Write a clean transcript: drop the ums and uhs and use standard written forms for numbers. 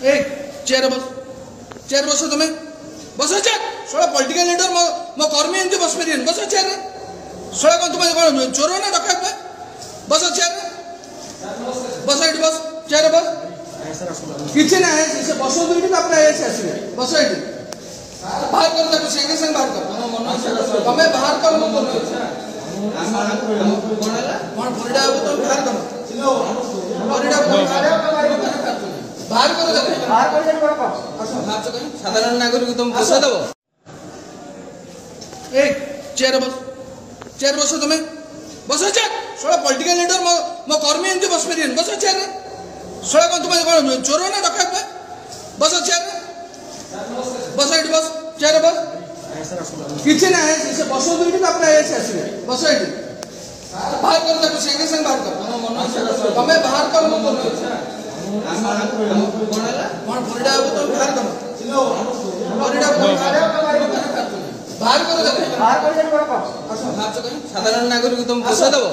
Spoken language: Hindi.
ए चेयर बस तुम्हें बस चेयर सोला पॉलिटिकल लीडर मो कर्मी एमती बस पारे बस चेयर सोला कौन तुम्हें चोर ना डकायत बस चेयर बस ये बस चेयर बस किसी ना से बस आसवे बस ये बाहर कर संगे संगे बाहर कर तुम्हें बाहर कर साधारण नागरिक तुम पोषा दब ए चेयर बस तुम्हें बस चेयर सोला पॉलिटिकल लीडर मो कर्मी एमती बस पारे बस चेयर सोला कौन तुम्हें चोर ना डकायत बस चेयर बस ये बस चेयर बस किसी ना से बस आसवे बस ये बाहर कर संगे संगे बाहर कर तुम्हें बाहर कर बाहर कर साधारण नागरिक तुम पोषा दब।